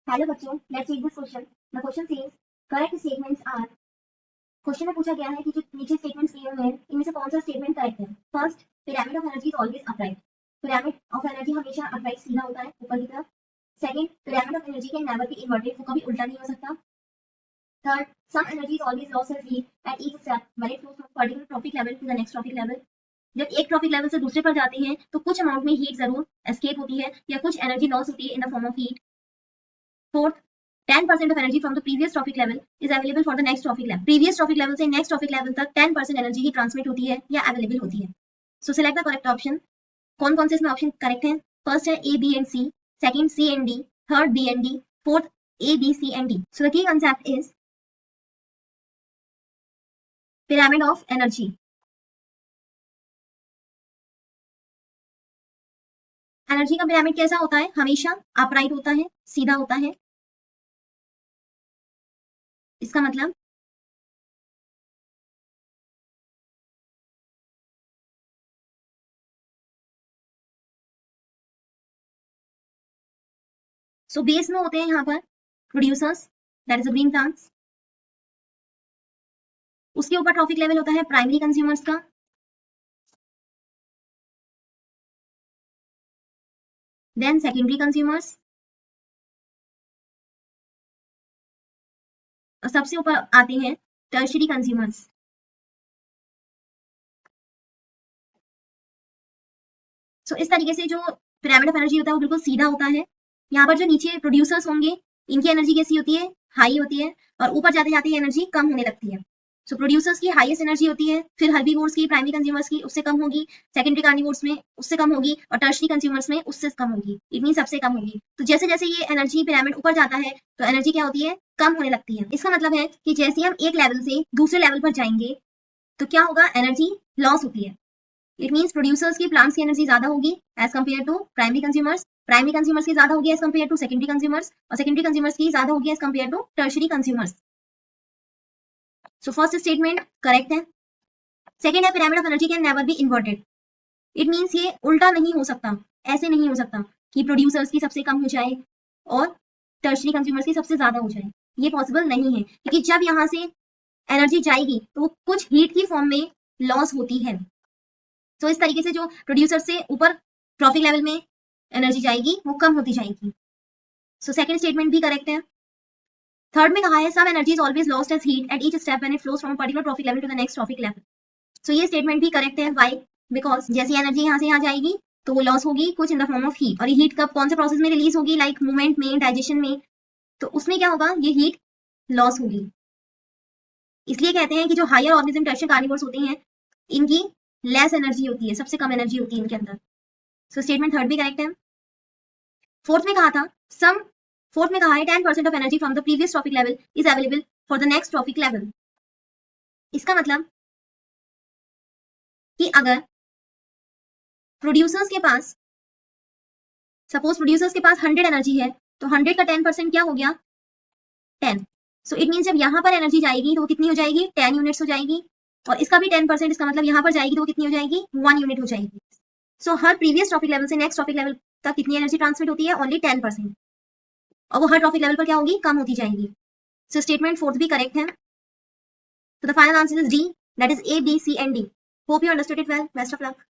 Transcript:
Hello बच्चों, let's read this question. The question says correct statements are. Question में पूछा गया है कि जो नीचे स्टेटमेंट्स दिए हुए हैं इनमें से कौन सा स्टेटमेंट करेक्ट है। First, pyramid of energy is always upright. Pyramid of energy हमेशा अपराइट सीधा होता है ऊपर की तरफ। Second, pyramid of energy can never be inverted, वो कभी उल्टा नहीं हो सकता। Third, some energy is always lost as heat at each step when it flows from particular trophic level to the next trophic level. जब एक trophic level से दूसरे पर जाते हैं तो कुछ अमाउंट में हीट जरूर एस्केप होती है या कुछ एनर्जी लॉस होती है in the form of heat. Fourth, 10% of energy from the previous trophic level is available for the next trophic level. Previous trophic level से next trophic level तक 10% energy ही transmit होती है या available होती है. So select the correct option. कौन कौन से इसमें option correct हैं? First है A, B and C. Second C and D. Third B and D. Fourth A, B, C and D. So the key concept is pyramid of energy. Energy का pyramid कैसा होता है? हमेशा upright होता है, सीधा होता है। इसका मतलब सो बेस में होते हैं यहाँ पर producers, that is a green plants. उसके ऊपर ट्रॉफिक लेवल होता है प्राइमरी कंज्यूमर्स का। देन सेकेंडरी कंज्यूमर्स, और सबसे ऊपर आते हैं टर्शियरी कंज्यूमर्स। सो इस तरीके से जो पिरामिड ऑफ एनर्जी होता है वो बिल्कुल सीधा होता है। यहाँ पर जो नीचे प्रोड्यूसर्स होंगे इनकी एनर्जी कैसी होती है? हाई होती है, और ऊपर जाते जाते एनर्जी कम होने लगती है। सो प्रोड्यूसर्स की हाईएस्ट एनर्जी होती है, फिर हर्बीवोर्स की, प्राइमरी कंज्यूमर्स की उससे कम होगी, सेकेंडरी कार्निवोर्स में उससे कम होगी, और टर्शियरी कंज्यूमर्स में उससे कम होगी। इतनी सबसे कम होगी। तो जैसे जैसे ये एनर्जी पिरामिड ऊपर जाता है तो एनर्जी क्या होती है? कम होने लगती है। इसका मतलब है कि जैसे हम एक लेवल से दूसरे लेवल पर जाएंगे तो क्या होगा? एनर्जी लॉस होती है। इट मीन्स प्रोड्यूसर्स की, प्लांट्स की एनर्जी ज्यादा होगी as compare to primary consumers. Primary consumers की ज्यादा होगी as compare to secondary consumers, और सेकेंडरी कंज्यूमर्स की ज्यादा होगी as compare to tertiary consumers. So first statement correct है। सेकेंड है pyramid of energy can never be inverted. It means ये उल्टा नहीं हो सकता, ऐसे नहीं हो सकता कि प्रोड्यूसर्स की सबसे कम हो जाए और टर्शियरी कंज्यूमर्स की सबसे ज्यादा हो जाए। ये पॉसिबल नहीं है, क्योंकि जब यहाँ से एनर्जी जाएगी तो कुछ हीट की फॉर्म में लॉस होती है। तो इस तरीके से जो प्रोड्यूसर से ऊपर ट्रॉफिक लेवल में एनर्जी जाएगी वो कम होती जाएगी। सो सेकंड स्टेटमेंट भी करेक्ट है। थर्ड में कहा है some energy is always lost as heat at each step when it flows from particular trophic level to the next trophic level. So ये स्टेटमेंट भी करेक्ट है। व्हाई? बिकॉज जैसी energy यहाँ से यहाँ जाएगी तो वो लॉस होगी कुछ in the form of heat, और ये हीट कब, कौन से प्रोसेस में रिलीज होगी? लाइक मूवमेंट में, डाइजेशन में। तो उसमें क्या होगा? ये हीट लॉस होगी। इसलिए कहते हैं कि जो हायर ऑर्गेनिज्म, टर्शियरी कार्निवोर्स होते हैं, इनकी लेस एनर्जी होती है, सबसे कम एनर्जी होती है इनके अंदर। सो स्टेटमेंट थर्ड भी करेक्ट है। फोर्थ में कहा था फोर्थ में कहा है 10% of energy from the previous trophic level is available for the next trophic level. इसका मतलब कि अगर प्रोड्यूसर्स के पास, सपोज प्रोड्यूसर्स के पास 100 एनर्जी है तो 100 का 10% क्या हो गया? 10। सो इट मीन जब यहाँ पर एनर्जी जाएगी तो वो कितनी हो जाएगी? 10 यूनिट्स हो जाएगी, और इसका भी 10%, इसका मतलब यहाँ पर जाएगी तो वो कितनी हो जाएगी? 1 यूनिट हो जाएगी। सो हर प्रीवियस ट्रॉफिक लेवल से नेक्स्ट ट्रॉफिक लेवल तक कितनी एनर्जी ट्रांसमिट होती है? ओनली 10%, और वो हर ट्रॉफिक लेवल पर क्या होगी? कम होती जाएगी। सो स्टेटमेंट फोर्थ भी करेक्ट है। So the final answer is D, that is A, B, C and D. Hope you understood it well. Best of luck.